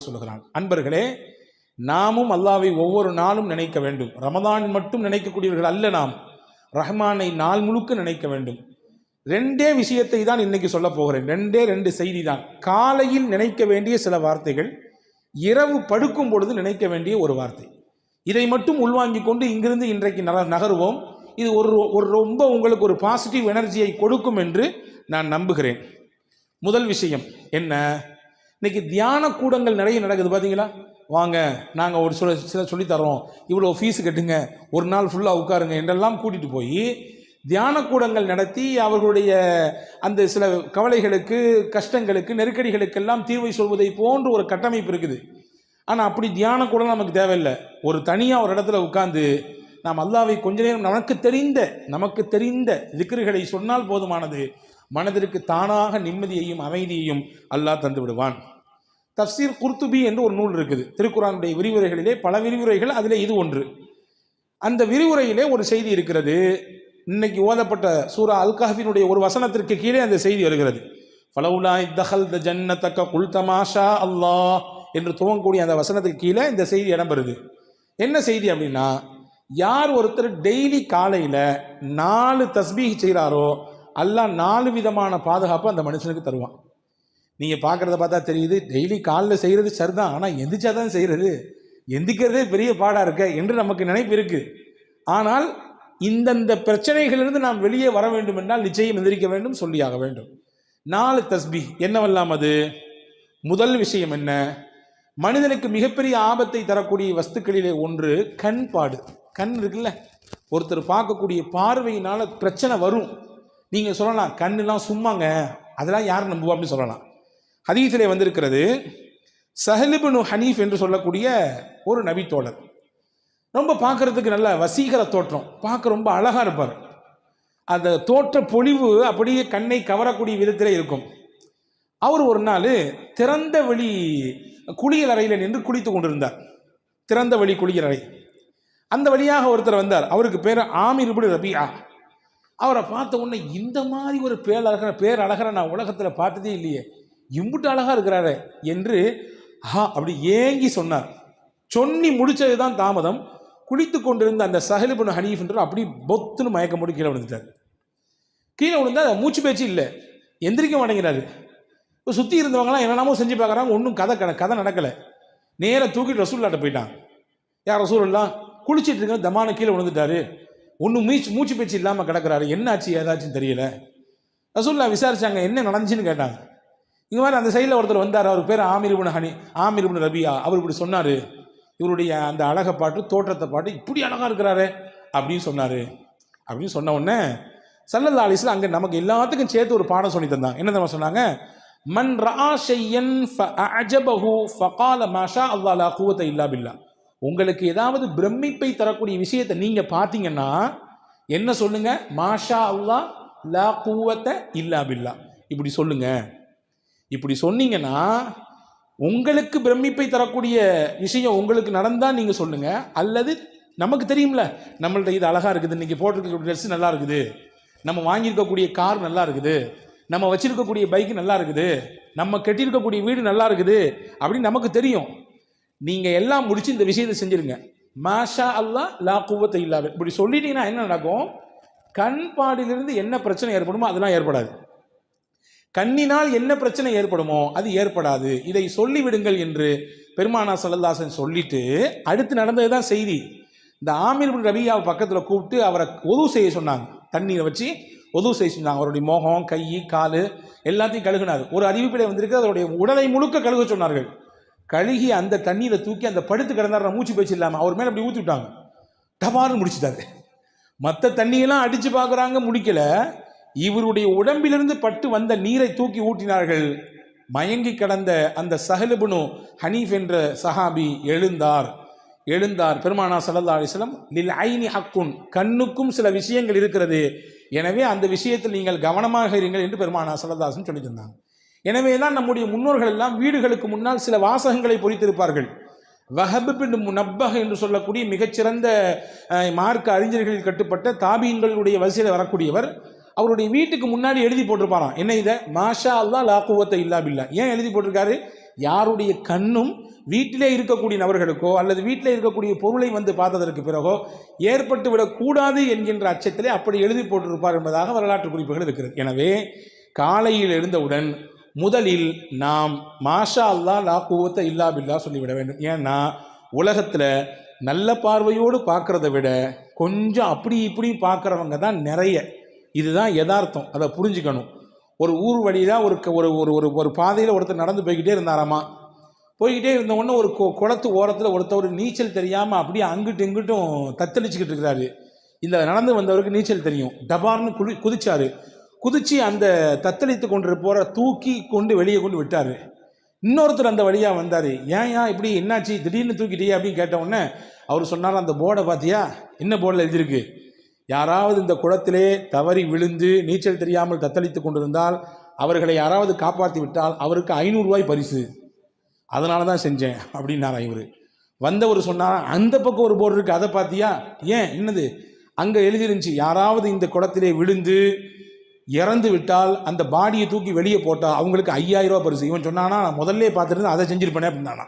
சொல்லுகிறான். அன்பர்களே, நாமும் அல்லாஹ்வை ஒவ்வொரு நாளும் நினைக்க வேண்டும். ரமதான் மட்டும் நினைக்கக்கூடியவர்கள் அல்ல, நாம் ரஹ்மானை நாள் முழுக்க நினைக்க வேண்டும். ரெண்டே விஷயத்தை தான் இன்னைக்கு சொல்ல போகிறேன். ரெண்டு செய்தி தான். காலையில் நினைக்க வேண்டிய சில வார்த்தைகள், இரவு படுக்கும் பொழுது நினைக்க வேண்டிய ஒரு வார்த்தை. இதை மட்டும் உள்வாங்கிக் கொண்டு இங்கிருந்து இன்றைக்கு நகருவோம். இது ஒரு ரொம்ப உங்களுக்கு ஒரு பாசிட்டிவ் எனர்ஜியை கொடுக்கும் என்று நான் நம்புகிறேன். முதல் விஷயம் என்ன, இன்னைக்கு தியான கூடங்கள் நிறைய நடக்குது. பார்த்தீங்களா? வாங்க, நாங்கள் ஒரு சில சொல்லித்தரோம், இவ்வளோ ஃபீஸு கட்டுங்க, ஒரு நாள் ஃபுல்லாக உட்காருங்க என்றெல்லாம் கூட்டிகிட்டு போய் தியான கூடங்கள் நடத்தி அவர்களுடைய அந்த சில கவலைகளுக்கு, கஷ்டங்களுக்கு, நெருக்கடிகளுக்கெல்லாம் தீர்வை சொல்வதை போன்று ஒரு கட்டமைப்பு இருக்குது. ஆனால் அப்படி தியான கூடம் நமக்கு தேவையில்லை. ஒரு தனியாக ஒரு இடத்துல உட்கார்ந்து நாம் அல்லாஹ்வை கொஞ்ச நேரம் நமக்கு தெரிந்த திக்ருகளை சொன்னால் போதுமானது. மனதிற்கு தானாக நிம்மதியையும் அமைதியையும் அல்லாஹ் தந்து விடுவான். தஃப்சீர் குர்துபி என்று ஒரு நூல் இருக்குது. திருக்குர்ஆனுடைய விரிவுரைகளிலே பல விரிவுரைகள், அதிலே இது ஒன்று. அந்த விரிவுரையிலே ஒரு செய்தி இருக்கிறது. இன்னைக்கு ஓதப்பட்ட சூரா அல் கஹ்ஃபினுடைய ஒரு வசனத்திற்கு கீழே அந்த செய்தி வருகிறது. ஃபலவுலா இத்தஹல்த ஜன்னதக குல்த மாஷா அல்லாஹ் என்று துவங்கக்கூடிய அந்த வசனத்துக்கு கீழே இந்த செய்தி இடம்பெறுது. என்ன செய்தி அப்படின்னா, யார் ஒருத்தர் டெய்லி காலையில் 4 தஸ்பீஹ் செய்கிறாரோ அல்லாஹ் 4 விதமான பாதுகாப்பு அந்த மனுஷனுக்கு தருவான். நீங்கள் பார்க்குறத பார்த்தா தெரியுது, டெய்லி காலில் செய்கிறது சரிதான், ஆனால் எந்திரிச்சா தான் செய்கிறது, எந்திக்கிறதே பெரிய பாடாக இருக்க என்று நமக்கு நினைப்பு இருக்குது. ஆனால் இந்தந்த பிரச்சனைகளிலிருந்து நாம் வெளியே வர வேண்டும் என்றால் நிச்சயம் எந்திரிக்க வேண்டும், சொல்லியாக வேண்டும். 4 தஸ்பீஹ் என்னவெல்லாம் அது? முதல் விஷயம் என்ன, மனிதனுக்கு மிகப்பெரிய ஆபத்தை தரக்கூடிய வஸ்துக்களிலே ஒன்று கண்பாடு. கண் இருக்குல்ல, ஒருத்தர் பார்க்கக்கூடிய பார்வையினால் பிரச்சனை வரும். நீங்கள் சொல்லலாம், கண்ணுலாம் சும்மாங்க, அதெல்லாம் யார் நம்புவா அப்படின்னு சொல்லலாம். ஹதீஸிலே வந்திருக்கிறது, சஹல் இப்னு ஹனீஃப் என்று சொல்லக்கூடிய ஒரு நபி தோழர், ரொம்ப பார்க்கறதுக்கு நல்ல வசீகர தோற்றம், பார்க்க ரொம்ப அழகாக இருப்பார். அந்த தோற்ற பொலிவு அப்படியே கண்ணை கவரக்கூடிய விதத்திலே இருக்கும். அவர் ஒரு நாள் திறந்த வெளி குளியல் அறையில் நின்று குளித்து கொண்டிருந்தார். திறந்த வெளி குளியல் அறை, அந்த வழியாக ஒருத்தர் வந்தார். அவருக்கு பேர் ஆமிர் இப்னு ரபியா. அவரை பார்த்த உடனே, இந்த மாதிரி ஒரு பேரழகரை நான் உலகத்தில் பார்த்ததே இல்லையே, இம்புட்டு அழகா இருக்கிறாரு என்று அப்படி ஏங்கி சொன்னார். சொன்னி முடிச்சது தான் தாமதம். குளித்து கொண்டிருந்த அந்த சஹல் இப்னு ஹனீஃப் என்று அப்படி பொத்துன்னு மயக்கம் போட்டு கீழே விழுந்துட்டார். கீழே விழுந்தா மூச்சு பேச்சு இல்லை, எந்திரிக்க மாட்டேங்கிறாரு. இப்போ சுற்றி இருந்தவங்களாம் என்னென்னமோ செஞ்சு பார்க்குறாங்க, ஒன்றும் கதை நடக்கலை. நேராக தூக்கிட்டு ரசூல்லாட்ட போயிட்டான். யார் ரசூலுல்லாஹ், குளிச்சுட்டு இருக்க தமான கீழே விழுந்துட்டாரு, ஒன்றும் மூச்சு பேச்சு இல்லாமல் கிடக்கிறாரு, என்னாச்சு ஏதாச்சும் தெரியல. ரசூலுல்லாஹ் விசாரிச்சாங்க, என்ன நடந்துச்சுன்னு கேட்டாங்க. இங்கே மாதிரி அந்த சைடில் ஒருத்தர் வந்தார், அவருக்கு பேர் ஆமிர் இப்னு ரபியா. அவர் இப்படி சொன்னார், இவருடைய அந்த அழகை பாட்டு, தோற்றத்தை பாட்டு, இப்படி அழகாக இருக்கிறாரு அப்படின்னு சொன்னார். அப்படின்னு சொன்ன உடனே ஸல்லல்லாஹு அலைஹி வஸல்லம் அங்கே நமக்கு எல்லாத்துக்கும் சேர்த்து ஒரு பாடம் சொல்லி தந்தாங்க. என்ன தெரியுமா சொன்னாங்க? மன் ரஆ ஷையன் ஃபஅஜபஹு ஃபகால மாஷா அல்லாஹ் லா குவத இல்லா பில்லா. உங்களுக்கு ஏதாவது பிரமிப்பை தரக்கூடிய விஷயத்தை நீங்க பார்த்தீங்கன்னா என்ன சொல்லுங்க? மாஷா அல்லாஹ் லா குவத இல்லா பில்லா, இப்படி சொல்லுங்க. இப்படி சொன்னீங்கன்னா உங்களுக்கு பிரமிப்பை தரக்கூடிய விஷயம் உங்களுக்கு நடந்தால் நீங்கள் சொல்லுங்க. அல்லது நமக்கு தெரியும்ல, நம்மள்ட்ட இது அழகாக இருக்குது, இன்றைக்கி போட்டிருக்கக்கூடிய ட்ரெஸ் நல்லா இருக்குது, நம்ம வாங்கியிருக்கக்கூடிய கார் நல்லா இருக்குது, நம்ம வச்சிருக்கக்கூடிய பைக்கு நல்லா இருக்குது, நம்ம கட்டியிருக்கக்கூடிய வீடு நல்லா இருக்குது அப்படின்னு நமக்கு தெரியும். நீங்கள் எல்லாம் முடிச்சு இந்த விஷயத்தை செஞ்சுருங்க. மாஷா அல்லாஹ் லா குவத்த இல்லா பில்லா இப்படி சொல்லிட்டீங்கன்னா என்ன நடக்கும்? கண் பாடிலிருந்து என்ன பிரச்சனை ஏற்படுமோ அதெல்லாம் ஏற்படாது. கண்ணினால் என்ன பிரச்சனை ஏற்படுமோ அது ஏற்படாது. இதை சொல்லிவிடுங்கள் என்று பெருமானார் ஸல்லல்லாஹு அலைஹி வஸல்லம் சொல்லிட்டு அடுத்து நடந்தது தான் செய்தி. இந்த ஆமிர் இப்னு ரபியாவை பக்கத்தில் கூப்பிட்டு அவரை ஒது செய்ய சொன்னாங்க. தண்ணீரை வச்சு ஒது செய்ய சொன்னாங்க. அவருடைய முகம், கை, கால் எல்லாத்தையும் கழுகினார். ஒரு அறிவிப்பிலே வந்திருக்கு, அவருடைய உடலை முழுக்க கழுக சொன்னார்கள். கழுகி அந்த தண்ணீரை தூக்கி அந்த படுத்து கிடந்தார், மூச்சு பேச்சு இல்லாமல் அவர் மேலே அப்படி ஊற்றி விட்டாங்க. டபார்னு முடிச்சுட்டாரு. மற்ற தண்ணியெல்லாம் அடித்து பார்க்குறாங்க, முடிக்கல. இவருடைய உடம்பிலிருந்து பட்டு வந்த நீரை தூக்கி ஊட்டினார்கள். மயங்கி கடந்த அந்த சஹல் இப்னு ஹனீஃப் என்ற சஹாபி எழுந்தார். பெருமானார் ஸல்லல்லாஹு அலைஹி வஸல்லம் லில் ஐனி ஹக்குன், கண்ணுக்கும் சில விஷயங்கள் இருக்கிறது, எனவே அந்த விஷயத்தில் நீங்கள் கவனமாக இருங்கள் என்று பெருமானார் ஸல்லல்லாஹு அலைஹி வஸல்லம் சொல்லி தந்தாங்க. எனவே தான் நம்முடைய முன்னோர்கள் எல்லாம் வீடுகளுக்கு முன்னால் சில வாசகங்களை பொறித்திருப்பார்கள். வஹப் பின் முனப்பஹ் என்று சொல்லக்கூடிய மிகச்சிறந்த மார்க்க அறிஞர்களில் கட்டுப்பட்ட தாபீன்களுடைய வரிசையில் வரக்கூடியவர், அவருடைய வீட்டுக்கு முன்னாடி எழுதி போட்டிருப்பாராம். என்ன இதை? மாஷா அல்லாஹ் லா குவத்த இல்லா பில்லா. ஏன் எழுதி போட்டிருக்காரு? யாருடைய கண்ணும் வீட்டிலே இருக்கக்கூடிய நபர்களுக்கோ அல்லது வீட்டிலே இருக்கக்கூடிய பொருளை வந்து பார்த்ததற்கு பிறகோ ஏற்பட்டு விடக்கூடாது என்கின்ற அச்சத்திலே அப்படி எழுதி போட்டிருப்பார் என்பதாக வரலாற்று குறிப்புகள் இருக்கிறது. எனவே காலையில் எழுந்தவுடன் முதலில் நாம் மாஷா அல்லா லா குவத்த இல்லா பில்லா சொல்லிவிட வேண்டும். ஏன்னா உலகத்தில் நல்ல பார்வையோடு பார்க்குறத விட கொஞ்சம் அப்படி இப்படி பார்க்குறவங்க தான் நிறைய. இதுதான் யதார்த்தம், அதை புரிஞ்சுக்கணும். ஒரு ஊர் வழியில் ஒரு பாதையில் ஒருத்தர் நடந்து போய்கிட்டே இருந்தாராமா. போய்கிட்டே இருந்த உடனே ஒரு குளத்து ஓரத்தில் ஒருத்தர் நீச்சல் தெரியாமல் அப்படியே அங்கிட்டு இங்கிட்டும் தத்தளிச்சுக்கிட்டு இருக்கிறாரு. இந்த நடந்து வந்தவருக்கு நீச்சல் தெரியும். டபார்னு குதிச்சாரு. குதிச்சு அந்த தத்தளித்து கொண்டு போகிற தூக்கி கொண்டு வெளியே கொண்டு விட்டார். இன்னொருத்தர் அந்த வழியாக வந்தார். ஏன் இப்படி என்னாச்சு திடீர்னு தூக்கிட்டியே அப்படின்னு கேட்டவுடனே அவர் சொன்னார், அந்த போர்டை பார்த்தியா, என்ன போர்டில் எழுதியிருக்கு, யாராவது இந்த குளத்திலே தவறி விழுந்து நீச்சல் தெரியாமல் தத்தளித்து கொண்டிருந்தால் அவர்களை யாராவது காப்பாற்றி விட்டால் அவருக்கு 500 ரூபாய் பரிசு, அதனால தான் செஞ்சேன் அப்படின்னாரா இவர். வந்தவர் சொன்னார், அந்த பக்கம் ஒரு போர்டு இருக்குது, அதை பார்த்தியா, ஏன் என்னது, அங்கே எழுதிருந்துச்சு யாராவது இந்த குளத்திலே விழுந்து இறந்து விட்டால் அந்த பாடியை தூக்கி வெளியே போட்டால் அவங்களுக்கு 5000 ரூபா பரிசு. இவன் சொன்னானா, நான் முதல்ல பார்த்துருந்தேன் அதை செஞ்சிருப்பேனே அப்படின்னானா,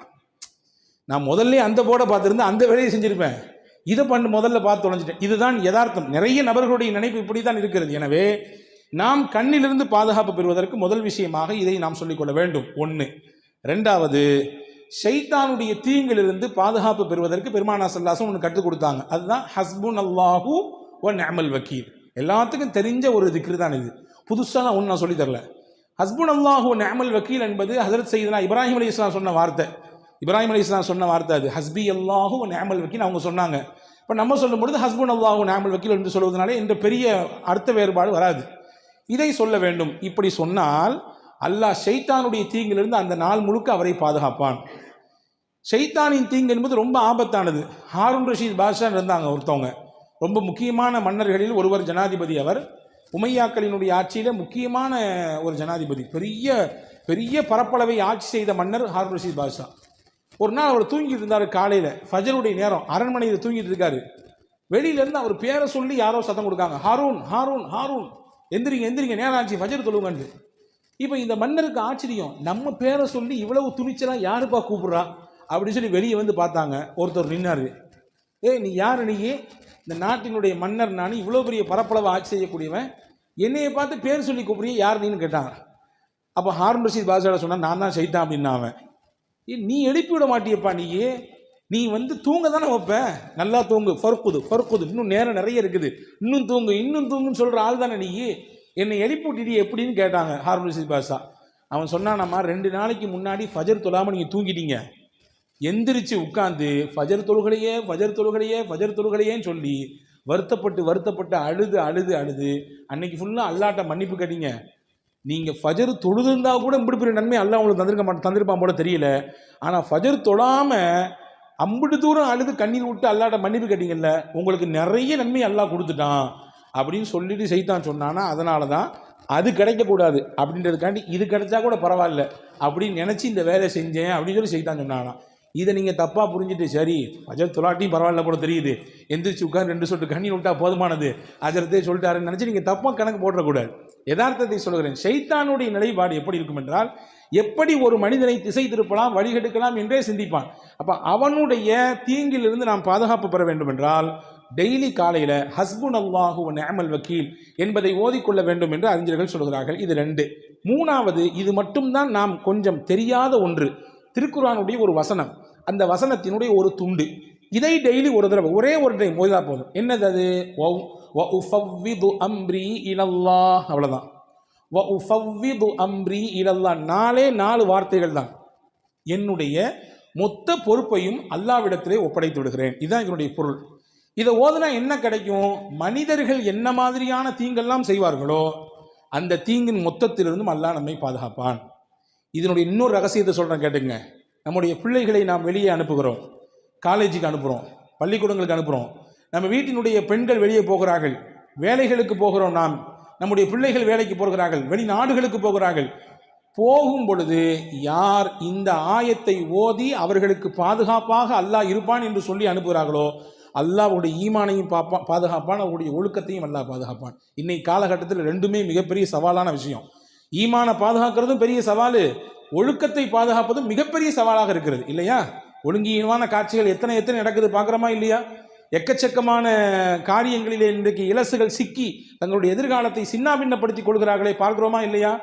நான் முதல்ல அந்த போர்டை பார்த்துருந்தேன் அந்த வேலையை செஞ்சுருப்பேன், இதை முதல்ல பார்த்து தொலைஞ்சிட்டேன். இதுதான் யதார்த்தம். நிறைய நபர்களுடைய நினைப்பு இப்படி தான் இருக்கிறது. எனவே நாம் கண்ணிலிருந்து பாதுகாப்பு பெறுவதற்கு முதல் விஷயமாக இதை நாம் சொல்லிக்கொள்ள வேண்டும். 1. 2வது, ஷைத்தானுடைய தீங்கிலிருந்து பாதுகாப்பு பெறுவதற்கு பெருமானா ஸல்லல்லாஹு ஒன்று கற்றுக் கொடுத்தாங்க. அதுதான் ஹஸ்புன் அல்லாஹு வ நிஅமல் வக்கீல். எல்லாத்துக்கும் தெரிஞ்ச ஒரு திக்ரு தான் இது, புதுசாக ஒன்று நான் சொல்லி தரல. ஹஸ்புன் அல்லாஹு வ நிஅமல் வக்கீல் என்பது ஹஜ்ரத் சையதுனா இப்ராஹிம் அலைஹிஸ்ஸலாம் சொன்ன வார்த்தை. இப்ராஹிம் அலைஹிஸ்ஸலாம் சொன்ன வார்த்தை அது. ஹஸ்பி அல்லாஹு வ நிஅமல் வக்கீல் அவங்க சொன்னாங்க. இப்போ நம்ம சொல்லும் பொழுது ஹஸ்புன் அல்லாஹு வ நிஅமல் வக்கீல் என்று சொல்வதனாலே இந்த பெரிய அர்த்த வேறுபாடு வராது. இதை சொல்ல வேண்டும். இப்படி சொன்னால் அல்லாஹ் ஷைத்தானுடைய தீங்கிலிருந்து அந்த நாள் முழுக்க அவரை பாதுகாப்பான். ஷைத்தானின் தீங்கு என்பது ரொம்ப ஆபத்தானது. ஹாரூன் ரஷீத் பாஷா இருந்தாங்க ஒருத்தவங்க, ரொம்ப முக்கியமான மன்னர்களில் ஒருவர், ஜனாதிபதி. அவர் உமையாக்களினுடைய ஆட்சியில் முக்கியமான ஒரு ஜனாதிபதி, பெரிய பெரிய பரப்பளவை ஆட்சி செய்த மன்னர் ஹாரூன் ரஷீத் பாஷா. ஒரு நாள் அவர் தூங்கிட்டு இருந்தார். காலையில் ஃபஜருடைய நேரம், அரண்மனையில் தூங்கிட்டு இருக்காரு. வெளியிலேருந்து அவர் பேரை சொல்லி யாரோ சத்தம் கொடுக்காங்க, ஹாரூன் ஹாரூன் ஹாரூன், எந்திரிங்க எந்திரிங்க, நேரம் ஆச்சு, ஃபஜர் தொழுங்கன்னு. இப்போ இந்த மன்னருக்கு ஆச்சரியம், நம்ம பேரை சொல்லி இவ்வளவு துணிச்சலாம் யாருப்பா கூப்பிட்றா அப்படின்னு சொல்லி வெளியே வந்து பார்த்தாங்க. ஒருத்தர் நின்னாரு. நீ யார், நீயே இந்த நாட்டினுடைய மன்னர், நான் இவ்வளோ பெரிய பரப்பளவை ஆட்சி செய்யக்கூடியவன், என்னையை பார்த்து பேர் சொல்லி கூப்பிடுறிய, யார் நீன்னு கேட்டாங்க. அப்போ ஹாரூன் ரஷீத் பாஷா சொன்னால், நான் தான் ஷைத்தான் அப்படின்னா. அவன், நீ எழுப்பி விட மாட்டியப்பா, நீ வந்து தூங்க தானே வைப்ப, நல்லா தூங்கு, ஃபர்குது, இன்னும் நேரம் நிறைய இருக்குது, இன்னும் தூங்குன்னு சொல்கிற ஆள் தானே நீ, என்னை எழுப்பி விட்டுட்டு எப்படின்னு கேட்டாங்க ஹாரூன் ரஷீத் பாஷா. அவன் சொன்னானம்மா, 2 நாளைக்கு முன்னாடி ஃபஜர் தொழாமல் நீங்கள் தூங்கிட்டீங்க, எந்திரிச்சு உட்காந்து ஃபஜர் தொழுகலையேன்னு சொல்லி வருத்தப்பட்டு அழுது அன்னைக்கு ஃபுல்லாக அல்லாட்ட மன்னிப்பு கேட்டீங்க. நீங்கள் ஃபஜர் தொழுதுருந்தா கூட இப்படி பெரிய நன்மை அல்லாஹ் உங்களுக்கு தந்திருப்பான் போல தெரியல. ஆனால் ஃபஜர் தொழாமல் அம்பிட்டு தூரம் அழுது கண்ணீர் விட்டு அல்லாட்ட மன்னிப்பு கேட்டீங்கல்ல, உங்களுக்கு நிறைய நன்மை அல்லாஹ் கொடுத்துட்டான் அப்படின்னு சொல்லிட்டு சைத்தான் சொன்னானா. அதனால தான் அது கிடைக்கக்கூடாது அப்படின்றதுக்காண்டி இது கிடைச்சா கூட பரவாயில்ல அப்படின்னு நினச்சி இந்த வேலை செஞ்சேன் அப்படின்னு சொல்லி சைத்தான் சொன்னானா. இதை நீங்கள் தப்பாக புரிஞ்சுட்டு, சரி ஃபஜர் தொழாட்டியும் பரவாயில்ல போல தெரியுது, எந்திரிச்சு உட்காந்து 2 சொட்டு கண்ணீர் விட்டா போதுமானது, அஜரத்தே சொல்லிட்டாருன்னு நினச்சி நீங்கள் தப்பாக கணக்கு போடக்கூடாது. யதார்த்தத்தை சொல்கிறேன். ஷைத்தானுடைய நிலைப்பாடு எப்படி இருக்கும் என்றால், எப்படி ஒரு மனிதனை திசை திருப்பலாம், வழிகெடுக்கலாம் என்றே சிந்திப்பான். அப்போ அவனுடைய தீங்கிலிருந்து நாம் பாதுகாப்பு பெற வேண்டும் என்றால் டெய்லி காலையில் ஹஸ்புன் அல்லாஹு வ நிஅமல் வக்கீல் என்பதை ஓதிக்கொள்ள வேண்டும் என்று அறிஞர்கள் சொல்கிறார்கள். இது 2. 3வது, இது மட்டும்தான் நாம் கொஞ்சம் தெரியாத ஒன்று, திருக்குர்ஆனுடைய ஒரு வசனம், அந்த வசனத்தினுடைய ஒரு துண்டு. இதை டெய்லி ஒரு தடவை, ஒரே ஒரு டைம் ஓதினா போதும். என்னது அது? வ உஃபவ்விது அம்ரி இலல்லாஹ், அவ்வளோதான். வ உஃபவ்விது அம்ரி இலல்லாஹ், 4 வார்த்தைகள் தான். என்னுடைய மொத்த பொறுப்பையும் அல்லாஹ்விடத்திலே ஒப்படைத்து விடுகிறேன். இதுதான் இதனுடைய பொருள். இதை ஓதுனா என்ன கிடைக்கும்? மனிதர்கள் என்ன மாதிரியான தீங்கெல்லாம் செய்வார்களோ அந்த தீங்கின் மொத்தத்திலிருந்தும் அல்லாஹ் நம்மை பாதுகாப்பான். இதனுடைய இன்னொரு ரகசியத்தை சொல்கிறேன் கேட்டுங்க. நம்முடைய பிள்ளைகளை நாம் வெளியே அனுப்புகிறோம், காலேஜுக்கு அனுப்புகிறோம், பள்ளிக்கூடங்களுக்கு அனுப்புகிறோம். நம்ம வீட்டினுடைய பெண்கள் வெளியே போகிறார்கள், வேலைகளுக்கு போகிறோம். நம்முடைய பிள்ளைகள் வேலைக்கு போகிறார்கள், வெளிநாடுகளுக்கு போகிறார்கள். போகும் பொழுது யார் இந்த ஆயத்தை ஓதி அவர்களுக்கு பாதுகாப்பாக அல்லாஹ் இருப்பான் என்று சொல்லி அனுப்புகிறார்களோ அல்லாஹ்வுடைய ஈமானையும் பாதுகாப்பான், அவருடைய ஒழுக்கத்தையும் அல்லாஹ் பாதுகாப்பான். இன்னைக்கு காலகட்டத்தில் 2மே மிகப்பெரிய சவாலான விஷயம். ஈமானை பாதுகாக்கிறதும் பெரிய சவால், ஒழுக்கத்தை பாதுகாப்பது மிகப்பெரிய சவாலாக இருக்கிறது இல்லையா? ஒழுங்கீனமான காட்சிகள் எத்தனை எத்தனை நடக்குது பார்க்குறோமா இல்லையா? எக்கச்சக்கமான காரியங்களிலே இன்றைக்கு இலசுகள் சிக்கி தங்களுடைய எதிர்காலத்தை சின்னாபின்னப்படுத்திக் கொள்கிறார்களே, பார்க்கிறோமா இல்லையா?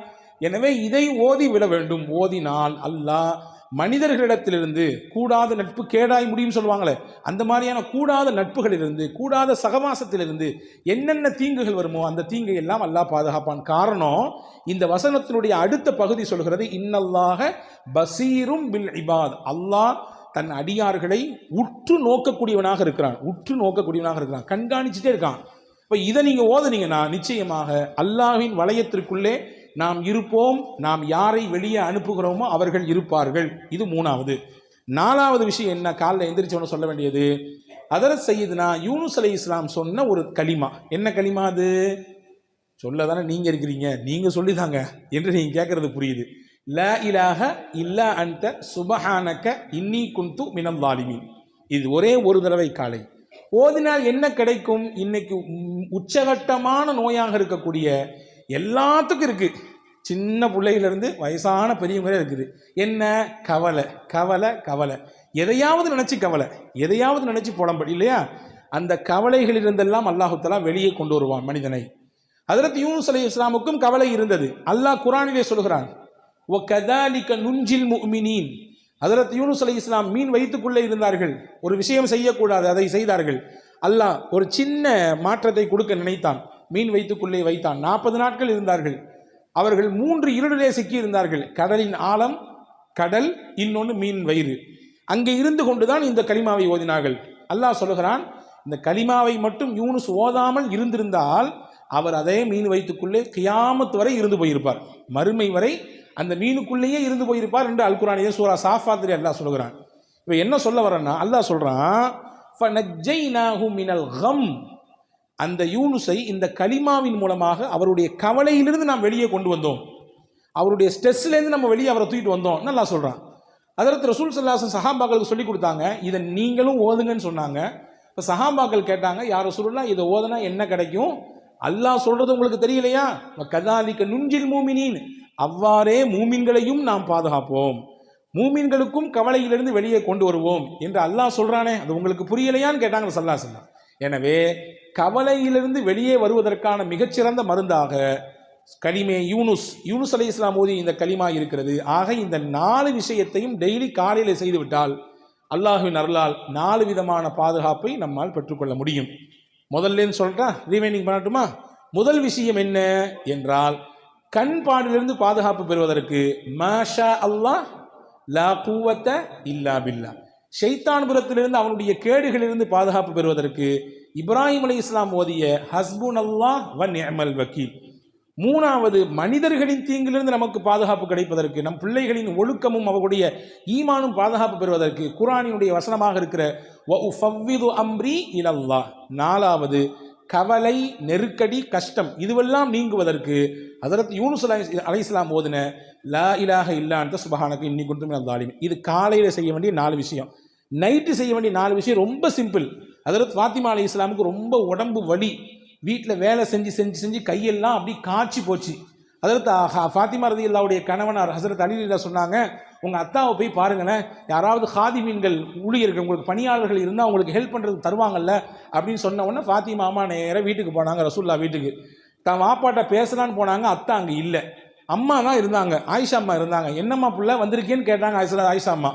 எனவே இதை ஓதி விட வேண்டும். ஓதினால் அல்லாஹ் மனிதர்களிடத்திலிருந்து கூடாத நட்பு கேடாய் முடியும் சொல்லுவாங்களே, அந்த மாதிரியான கூடாத நட்புகளிலிருந்து, கூடாத சகவாசத்திலிருந்து என்னென்ன தீங்குகள் வருமோ அந்த தீங்கை எல்லாம் அல்லாஹ் பாதுகாப்பான். காரணம், இந்த வசனத்தினுடைய அடுத்த பகுதி சொல்கிறது, இன்னல்லாஹ பசீரும் பில் இபாத். அல்லாஹ் தன் அடியார்களை உற்று நோக்கக்கூடியவனாக இருக்கிறான். உற்று நோக்கக்கூடியவனாக இருக்கிறான், கண்காணிச்சுட்டே இருக்கான். இப்போ இதை நீங்கள் ஓதுனீங்கன்னா நிச்சயமாக அல்லாஹ்வின் வளையத்திற்குள்ளே நாம் இருப்போம். நாம் யாரை வெளியே அனுப்புகிறோமோ அவர்கள் இருப்பார்கள். இது மூணாவது. நாலாவது விஷயம் என்ன? காலைல எந்திரிச்சவன சொல்ல வேண்டியது, ஹதரத் சையதுனா யூனுஸ் அலைஹிஸ்ஸலாம் சொன்ன ஒரு கலிமா. என்ன கலிமா அது? சொல்ல தானே நீங்கள் இருக்கிறீங்க, நீங்கள் சொல்லிதாங்க என்று நீங்கள் கேட்கறது புரியுது. லா இலாஹ இல்லா அன்த சுபஹானக இன்னி குந்து மினல் ஸாலிமீன். இது ஒரே ஒரு தடவை காலை ஓதினால் என்ன கிடைக்கும்? இன்னைக்கு உச்சகட்டமான நோயாக இருக்கக்கூடிய எல்லாத்துக்கும் இருக்குது, சின்ன பிள்ளையிலிருந்து வயசான பெரியவங்களே இருக்குது. என்ன? கவலை கவலை கவலை. எதையாவது நினச்சி கவலை, எதையாவது நினச்சி புலம்படி இல்லையா? அந்த கவலைகளிலிருந்தெல்லாம் அல்லாஹு தஆலா வெளியே கொண்டு வருவான் மனிதனை. ஹஜ்ரத் யூனுஸ் அலைஹிஸ்ஸலாமுக்கும் கவலை இருந்தது. அல்லாஹ் குர்ஆனிலே சொல்கிறான், வகதாலிக நுஞ்சில் முஃமினீன். ஹஜ்ரத் யூனுஸ் அலைஹிஸ்ஸலாம் மீன் வயிற்றுக்குள்ளே இருந்தார்கள், ஒரு விஷயம் செய்யக்கூடாது, அதை செய்தார்கள். அல்லாஹ் ஒரு சின்ன மாற்றத்தை கொடுக்க நினைத்தான், மீன் வயிற்றுக்குள்ளே வைத்தான். 40 நாட்கள் இருந்தார்கள். அவர்கள் 3 இருளிலே சிக்கி இருந்தார்கள். கடலின் ஆழம், கடல், இன்னொன்று மீன் வயிறு. அங்கே இருந்து கொண்டுதான் இந்த கலிமாவை ஓதினார்கள். அல்லாஹ் சொல்லுகிறான், இந்த கலிமாவை மட்டும் யூனுஸ் ஓதாமல் இருந்திருந்தால் அவர் அதே மீன் வயிற்றுக்குள்ளே கியாமத் வரை இருந்து போயிருப்பார், மறுமை வரை அந்த மீனுக்குள்ளேயே இருந்து போயிருப்பார் என்று அல் குர்ஆனிலே சூரா சாஃபாத்திலே அல்லாஹ் சொல்லுகிறான். இப்போ என்ன சொல்ல வரேன்னா, அல்லாஹ் சொல்றான், ஃபனஜ்ஜைனாஹு மினல் கம். அந்த யூனுஸை இந்த கலிமாவின் மூலமாக அவருடைய கவலையிலிருந்து நாம் வெளியே கொண்டு வந்தோம், அவருடைய ஸ்ட்ரெஸ்லேருந்து நம்ம வெளியே அவரை தூக்கிட்டு வந்தோம் நல்லா சொல்கிறான். ஹஜ்ரத் ரசூல் ஸல்லல்லாஹு அலைஹி வஸல்லம் சஹாபாக்களுக்கு சொல்லி கொடுத்தாங்க, இதை நீங்களும் ஓதுங்கன்னு சொன்னாங்க. இப்போ சஹாபாக்கள் கேட்டாங்க, யார் ரசூலுல்லாஹ் இதை ஓதுனா என்ன கிடைக்கும்? அல்லாஹ் சொல்கிறது உங்களுக்கு தெரியலையா? கதாலிக நுஞ்சில் மூமினீன். அவ்வாறே மூமின்களையும் நாம் பாதுகாப்போம், மூமின்களுக்கும் கவலையிலிருந்து வெளியே கொண்டு வருவோம் என்று அல்லாஹ் சொல்கிறானே, அது உங்களுக்கு புரியலையான்னு கேட்டாங்க ஸல்லல்லாஹு அலைஹி வஸல்லம். எனவே கவலையிலிருந்து வெளியே வருவதற்கான மிகச்சிறந்த மருந்தாக கலிமே யூனுஸ் அலைஹிஸ்ஸலாம் ஓதி இந்த கலிமா இருக்கிறது. ஆக இந்த 4 விஷயத்தையும் டெய்லி காலையில் செய்துவிட்டால் அல்லாஹ்வின் அருளால் 4 விதமான பாதுகாப்பை நம்மால் பெற்றுக்கொள்ள முடியும். முதல்லேன்னு சொல்லிட்டா ரீவைண்டிங் பண்ணட்டுமா? முதல் விஷயம் என்ன என்றால், கண் பாடிலிருந்து பாதுகாப்பு பெறுவதற்கு மாஷா அல்லாஹ் லா குவத்த இல்லா பில்லா. ஷைத்தான் புறத்திலிருந்து அவனுடைய கேடுகளிலிருந்து பாதுகாப்பு பெறுவதற்கு இப்ராஹிம் அலைஹிஸ்ஸலாம் ஓதிய ஹஸ்புன் அல்லாஹ் வ நிஅமல் வக்கீல். மூணாவது, மனிதர்களின் தீங்கிலிருந்து நமக்கு பாதுகாப்பு கிடைப்பதற்கு, நம் பிள்ளைகளின் ஒழுக்கமும் அவர்களுடைய ஈமானும் பாதுகாப்பு பெறுவதற்கு குர்ஆனினுடைய வசனமாக இருக்கிற வ உஃபவ்விது அம்ரி இலல்லாஹ். நாலாவது, கவலை, நெருக்கடி, கஷ்டம் இதுவெல்லாம் நீங்குவதற்கு ஹஜ்ரத் யூனுஸ் அலைஹிஸ்ஸலாம் ஓதின லா இலாஹ இல்லா அன்த சுப்ஹானக இன்னி குன்து மினல் ஸாலிமீன். இது காலையில் செய்ய வேண்டிய 4 விஷயம். நைட்டு செய்ய வேண்டிய 4 விஷயம் ரொம்ப சிம்பிள். ஹஜ்ரத் ஃபாத்திமா அலைஹிஸ்ஸலாமுக்கு ரொம்ப உடம்பு வலி, வீட்டில் வேலை செஞ்சு செஞ்சு செஞ்சு கையெல்லாம் அப்படி காய்ச்சி போச்சு. ஹஜ்ரத் ஃபாத்திமா ரலியல்லாஹுடைய கணவனார் ஹஜ்ரத் அலி ரலியல்லாஹு சொன்னாங்க, உங்கள் அத்தாவை போய் பாருங்களேன், யாராவது ஹாதிமீன்கள் ஊழியர்கள் உங்களுக்கு பணியாளர்கள் இருந்தால் அவங்களுக்கு ஹெல்ப் பண்ணுறதுக்கு தருவாங்கல்ல அப்படின்னு சொன்ன உடனே ஃபாத்திமா அம்மா நேராக வீட்டுக்கு போனாங்க, ரசூல்லா வீட்டுக்கு. தான் வாப்பாட்ட பேசலான்னு போனாங்க, அத்தா அங்கே இல்லை, அம்மா தான் இருந்தாங்க, ஆயிஷா அம்மா இருந்தாங்க. என்னம்மா புள்ள வந்திருக்கேன்னு கேட்டாங்க ஆயிஷா அம்மா.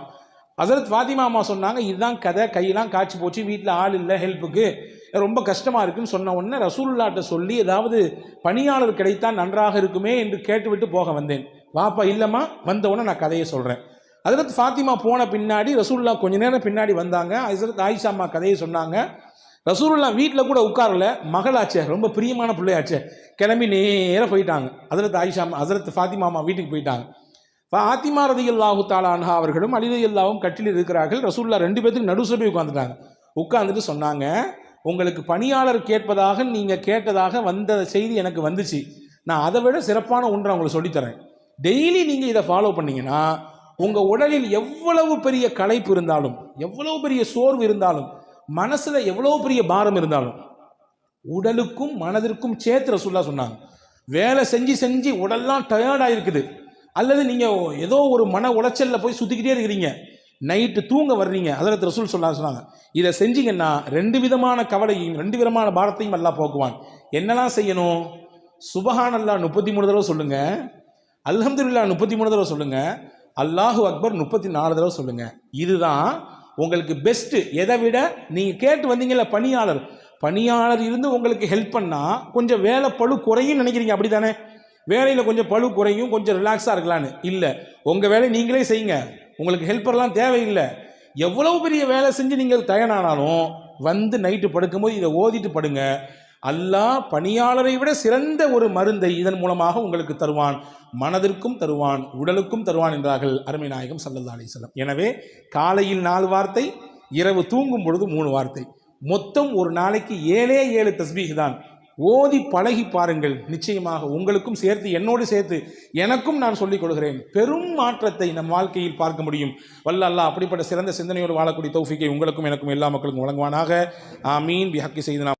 ஹஜ்ரத் ஃபாத்திமா அம்மா சொன்னாங்க, இதுதான் கதை, கையெல்லாம் காய்ச்சி போச்சு, வீட்டில் ஆள் இல்லை ஹெல்ப்புக்கு, ரொம்ப கஷ்டமாக இருக்குன்னு சொன்ன உடனே ரசூலுல்லாஹ்ட்ட சொல்லி ஏதாவது பணியாளர் கிடைத்தால் நன்றாக இருக்குமே என்று கேட்டுவிட்டு போக வந்தேன். வாப்பா இல்லைம்மா, வந்த உடனே நான் கதையை சொல்கிறேன். ஹஜ்ரத் ஃபாத்திமா போன பின்னாடி ரசூலுல்லாஹ் கொஞ்ச நேரம் பின்னாடி வந்தாங்க. ஹஜ்ரத் ஆயிஷா அம்மா கதையை சொன்னாங்க. ரசூலுல்லாஹ் வீட்டில் கூட உட்காரல, மகளாச்சே, ரொம்ப பிரியமான பிள்ளையாச்சே, கிளம்பி நேராக போயிட்டாங்க. ஹஜ்ரத் ஆயிஷா அம்மா ஹஜ்ரத் ஃபாத்திமா அம்மா வீட்டுக்கு போயிட்டாங்க. ஃபாத்திமா ரலியல்லாஹு தஆலா அன்ஹா அவர்களும் அலி ரலியல்லாஹும் கட்டில் இருக்கிறார்கள். ரசூலுல்லாஹ் 2 பேத்துக்கு நடுசுல போய் உட்காந்துட்டாங்க. உட்காந்துட்டு சொன்னாங்க, உங்களுக்கு பணியாளர் கேட்பதாக நீங்கள் கேட்டதாக வந்த செய்தி எனக்கு வந்துச்சு, நான் அதை விட சிறப்பான ஒன்றை உங்களுக்கு சொல்லித்தரேன். டெய்லி நீங்கள் இதை ஃபாலோ பண்ணிங்கன்னா உங்கள் உடலில் எவ்வளவு பெரிய களைப்பு இருந்தாலும், எவ்வளவு பெரிய சோர்வு இருந்தாலும், மனசில் எவ்வளவு பெரிய பாரம் இருந்தாலும், உடலுக்கும் மனதிற்கும் சேர்த்து ரசூலுல்லாஹ் சொன்னாங்க, வேலை செஞ்சு செஞ்சு உடல்லாம் டயர்டாக இருக்குது, அல்லது நீங்கள் ஏதோ ஒரு மன உளைச்சலில் போய் சுற்றிக்கிட்டே இருக்கிறீங்க, நைட்டு தூங்க வர்றீங்க, ஹஜ்ரத் ரசூல் சொன்னாங்க, இதை செஞ்சீங்கன்னா 2 விதமான கவலையும் 2 விதமான பாரத்தையும் அல்லாஹ் போக்குவான். என்னெல்லாம் செய்யணும்? சுபஹானல்லாஹ் 33 தடவை சொல்லுங்க, அல்ஹம்துலில்லாஹ் 33 தடவை சொல்லுங்க, அல்லாஹு அக்பர் 34 தடவை சொல்லுங்க. இதுதான் உங்களுக்கு பெஸ்ட்டு. எதை விட நீங்கள் கேட்டு வந்தீங்கல்ல, பணியாளர் இருந்து உங்களுக்கு ஹெல்ப் பண்ணால் கொஞ்சம் வேலை பளு குறையும் நினைக்கிறீங்க, அப்படி தானே? வேலையில் கொஞ்சம் பளு குறையும், கொஞ்சம் ரிலாக்ஸாக இருக்கலான்னு. இல்லை, உங்கள் வேலையை நீங்களே செய்யுங்க, உங்களுக்கு ஹெல்ப்பர்லாம் தேவையில்லை. எவ்வளவு பெரிய வேலை செஞ்சு நீங்கள் தயாரானாலும் வந்து நைட்டு படுக்கும்போது இதை ஓதிட்டு படுங்க. அல்லாஹ் பணியாளரை விட சிறந்த ஒரு மருந்தை இதன் மூலமாக உங்களுக்கு தருவான், மனதிற்கும் தருவான், உடலுக்கும் தருவான் என்றார்கள் அருமை நாயகம் ஸல்லல்லாஹு அலைஹி வஸல்லம். எனவே காலையில் 4 வார்த்தை, இரவு தூங்கும் பொழுது 3 வார்த்தை, மொத்தம் ஒரு நாளைக்கு 7 தஸ்பீஹ் தான். ஓதி பழகி பாருங்கள், நிச்சயமாக உங்களுக்கும் சேர்த்து என்னோடு சேர்த்து எனக்கும் நான் சொல்லிக் கொள்கிறேன், பெரும் மாற்றத்தை நம் வாழ்க்கையில் பார்க்க முடியும். வல்ல அல்லாஹ் அப்படிப்பட்ட சிறந்த சிந்தனையோடு வாழக்கூடிய தௌஃபீக்கை உங்களுக்கும் எனக்கும் எல்லா மக்களுக்கும் வழங்குவானாக. ஆமீன். பிஹக்கி செய்தனா